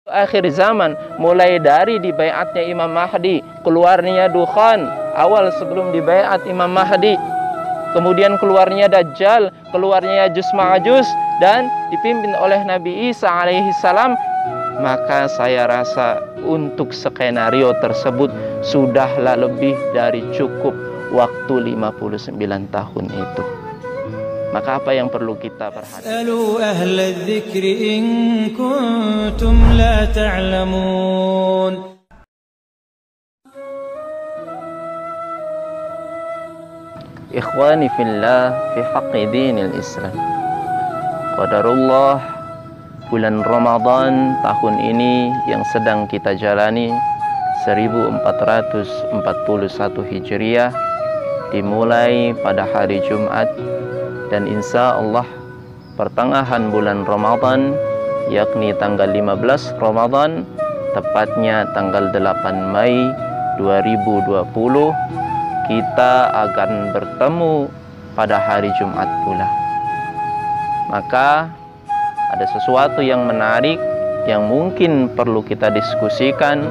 Akhir zaman, mulai dari dibaiatnya Imam Mahdi, keluarnya dukhan awal sebelum dibaiat Imam Mahdi, kemudian keluarnya Dajjal, keluarnya Ya'juj Ma'juj, dan dipimpin oleh Nabi Isa alaihi salam, maka saya rasa untuk skenario tersebut sudahlah lebih dari cukup waktu 59 tahun itu. Maka apa yang perlu kita perhatikan? As'alu ahla dzikri in kuntum la ta'lamun. Ikhwani fillah fi haqqi dinil Islam. Qadarullah, bulan Ramadan tahun ini yang sedang kita jalani 1441 Hijriah dimulai pada hari Jumat, dan insya Allah pertengahan bulan Ramadan, yakni tanggal 15 Ramadan, tepatnya tanggal 8 Mei 2020, kita akan bertemu pada hari Jumat pula. Maka ada sesuatu yang menarik yang mungkin perlu kita diskusikan,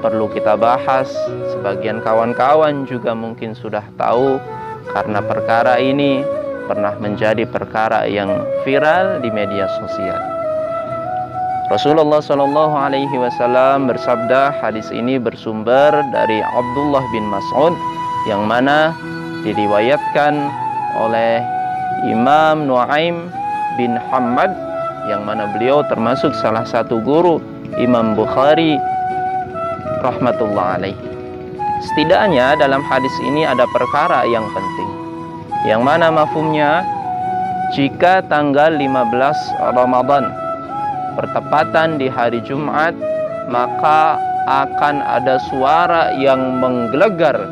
perlu kita bahas. Sebagian kawan-kawan juga mungkin sudah tahu, karena perkara ini pernah menjadi perkara yang viral di media sosial. Rasulullah Shallallahu Alaihi Wasallam bersabda, hadis ini bersumber dari Abdullah bin Mas'ud, yang mana diriwayatkan oleh Imam Nu'aim bin Hammad, yang mana beliau termasuk salah satu guru Imam Bukhari rahmatullah alaih. Setidaknya dalam hadis ini ada perkara yang penting, yang mana mafhumnya, jika tanggal 15 Ramadan bertepatan di hari Jumat, maka akan ada suara yang menggelegar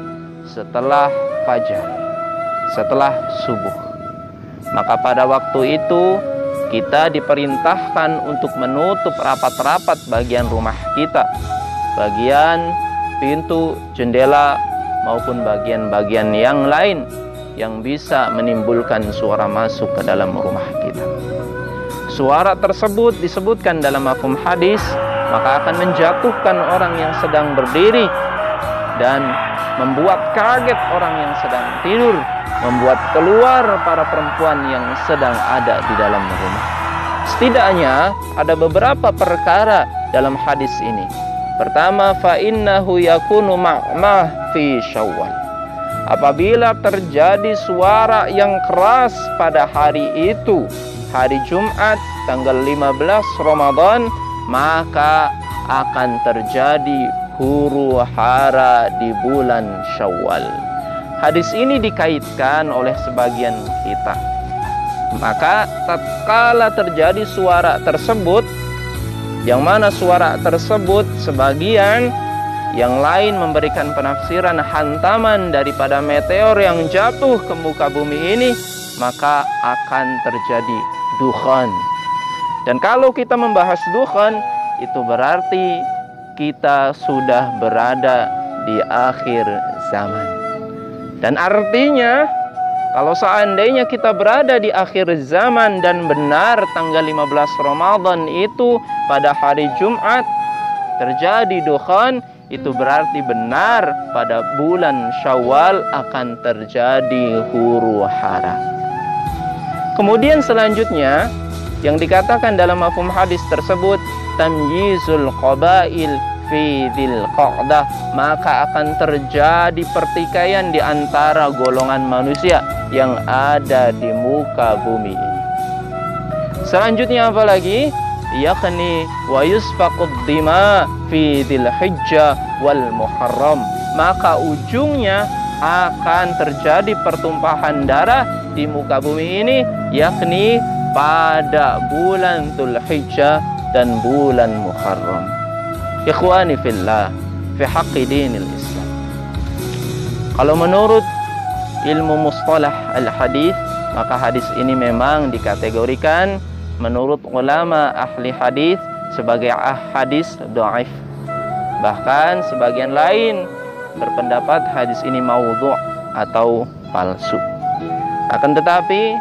setelah fajar, setelah subuh. Maka pada waktu itu kita diperintahkan untuk menutup rapat-rapat bagian rumah kita, bagian pintu, jendela, maupun bagian-bagian yang lain yang bisa menimbulkan suara masuk ke dalam rumah kita. Suara tersebut disebutkan dalam mafhum hadis, maka akan menjatuhkan orang yang sedang berdiri dan membuat kaget orang yang sedang tidur, membuat keluar para perempuan yang sedang ada di dalam rumah. Setidaknya ada beberapa perkara dalam hadis ini. Pertama, fa innahu yakunu ma'mah fi Syawal. Apabila terjadi suara yang keras pada hari itu, hari Jumat tanggal 15 Ramadan, maka akan terjadi huru hara di bulan Syawal. Hadis ini dikaitkan oleh sebagian kita. Maka tatkala terjadi suara tersebut, yang mana suara tersebut sebagian yang lain memberikan penafsiran hantaman daripada meteor yang jatuh ke muka bumi ini, maka akan terjadi dukhan. Dan kalau kita membahas dukhan, itu berarti kita sudah berada di akhir zaman. Dan artinya, kalau seandainya kita berada di akhir zaman dan benar tanggal 15 Ramadan itu pada hari Jumat terjadi dukhan, itu berarti benar pada bulan Syawal akan terjadi huru hara. Kemudian selanjutnya yang dikatakan dalam mafhum hadis tersebut, tamyizul qabail fi dzil qa'dah, maka akan terjadi pertikaian di antara golongan manusia yang ada di muka bumi ini. Selanjutnya apa lagi? Yakni wa yusfaqud dima fi dzil hijjah wal muharram, maka ujungnya akan terjadi pertumpahan darah di muka bumi ini, yakni pada bulan Dzulhijjah dan bulan Muharram. Ikhwani fillah fi haqqi dinil Islam. Kalau menurut ilmu mustalah al-hadis, maka hadis ini memang dikategorikan menurut ulama ahli hadis sebagai hadis dhaif. Bahkan sebagian lain berpendapat hadis ini maudhu' atau palsu. Akan tetapi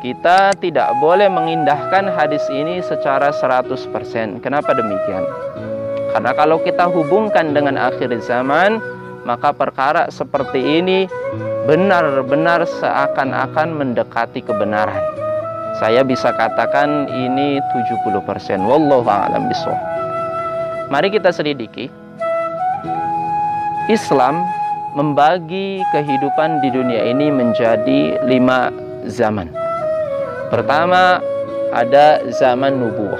kita tidak boleh mengindahkan hadis ini secara 100%. Kenapa demikian? Karena kalau kita hubungkan dengan akhir zaman, maka perkara seperti ini benar-benar seakan-akan mendekati kebenaran. Saya bisa katakan ini 70%. Wallahu a'lam bishawab. Mari kita selidiki. Islam membagi kehidupan di dunia ini menjadi 5 zaman. Pertama, ada zaman nubuwah.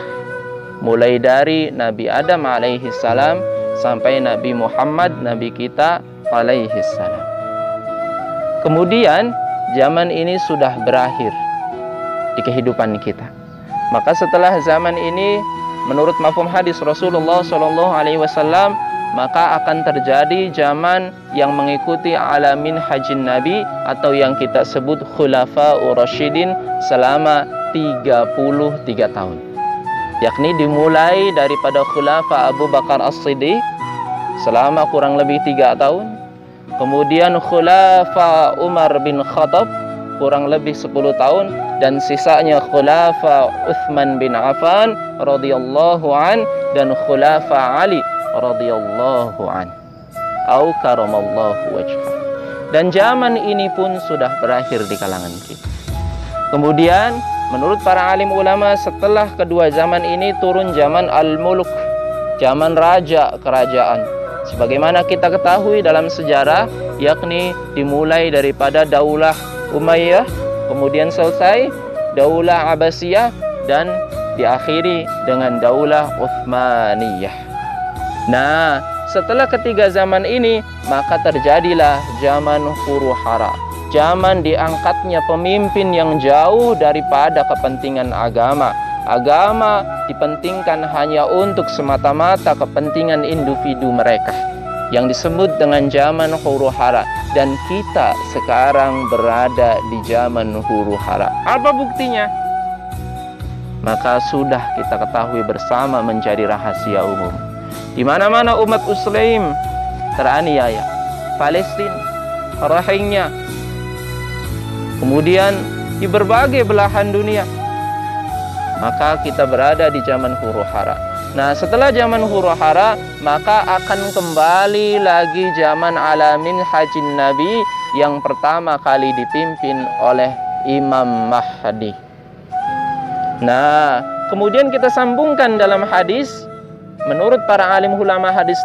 Mulai dari Nabi Adam alaihi salam sampai Nabi Muhammad, Nabi kita alaihi salam. Kemudian zaman ini sudah berakhir di kehidupan kita. Maka setelah zaman ini, menurut mafhum hadis Rasulullah SAW, maka akan terjadi zaman yang mengikuti alamin hajin Nabi atau yang kita sebut khulafa'ur rasyidin selama 33 tahun. Yakni dimulai daripada khulafa Abu Bakar As-Siddiq selama kurang lebih 3 tahun. Kemudian khulafa Umar bin Khattab kurang lebih 10 tahun, dan sisanya khulafa Uthman bin Affan radhiyallahu an dan khulafa Ali radhiyallahu an au karamallahu wajhah. Dan zaman ini pun sudah berakhir di kalangan kita. Kemudian menurut para alim ulama, setelah kedua zaman ini turun zaman al-muluk, zaman raja kerajaan. Sebagaimana kita ketahui dalam sejarah, yakni dimulai daripada Daulah Umayyah, kemudian selesai Daulah Abbasiyah, dan diakhiri dengan Daulah Utsmaniyah. Nah, setelah ketiga zaman ini, maka terjadilah zaman huru hara. Zaman diangkatnya pemimpin yang jauh daripada kepentingan agama. Agama dipentingkan hanya untuk semata-mata kepentingan individu mereka, yang disebut dengan zaman huru hara. Dan kita sekarang berada di zaman huru hara. Apa buktinya? Maka sudah kita ketahui bersama, menjadi rahasia umum. Di mana-mana umat muslim teraniaya. Palestina, Rohingya, kemudian di berbagai belahan dunia. Maka kita berada di zaman huru hara. Nah, setelah zaman huru hara, maka akan kembali lagi zaman alamin hajin Nabi yang pertama kali dipimpin oleh Imam Mahdi. Nah, kemudian kita sambungkan dalam hadis, menurut para alim ulama hadis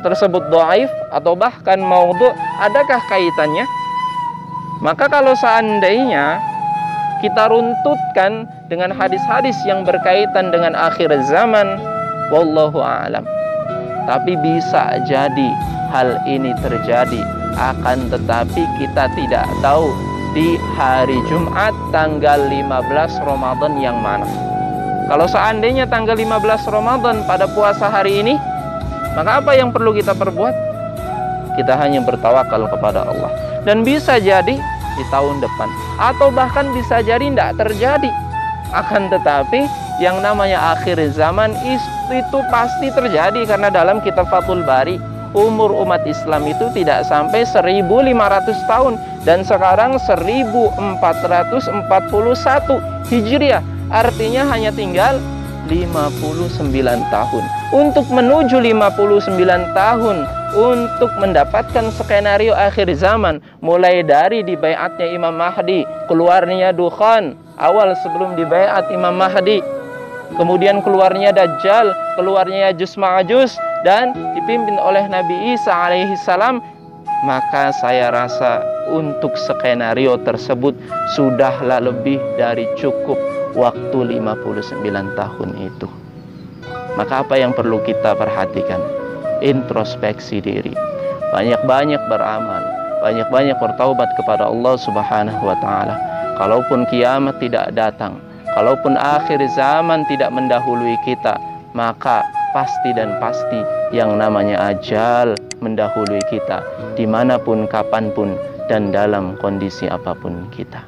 tersebut dhaif atau bahkan maudhu. Adakah kaitannya? Maka kalau seandainya kita runtutkan dengan hadis-hadis yang berkaitan dengan akhir zaman, wallahu a'lam. Tapi bisa jadi hal ini terjadi, akan tetapi kita tidak tahu di hari Jumat tanggal 15 Ramadan yang mana. Kalau seandainya tanggal 15 Ramadan pada puasa hari ini, maka apa yang perlu kita perbuat? Kita hanya bertawakal kepada Allah. Dan bisa jadi di tahun depan, atau bahkan bisa jadi tidak terjadi. Akan tetapi yang namanya akhir zaman itu pasti terjadi, karena dalam kitab Fathul Bari, umur umat Islam itu tidak sampai 1500 tahun, dan sekarang 1441 Hijriah. Artinya hanya tinggal 59 tahun. Untuk menuju 59 tahun, untuk mendapatkan skenario akhir zaman, mulai dari dibaiatnya Imam Mahdi, keluarnya Dukhan awal sebelum dibaiat Imam Mahdi, kemudian keluarnya Dajjal, keluarnya Ya'juj Ma'juj, dan dipimpin oleh Nabi Isa alaihi salam, maka saya rasa untuk skenario tersebut sudahlah lebih dari cukup waktu 59 tahun itu. Maka apa yang perlu kita perhatikan? Introspeksi diri, banyak-banyak beramal, banyak-banyak bertaubat kepada Allah Subhanahu wa ta'ala. Kalaupun kiamat tidak datang, kalaupun akhir zaman tidak mendahului kita, maka pasti dan pasti yang namanya ajal mendahului kita, dimanapun, kapanpun, dan dalam kondisi apapun kita.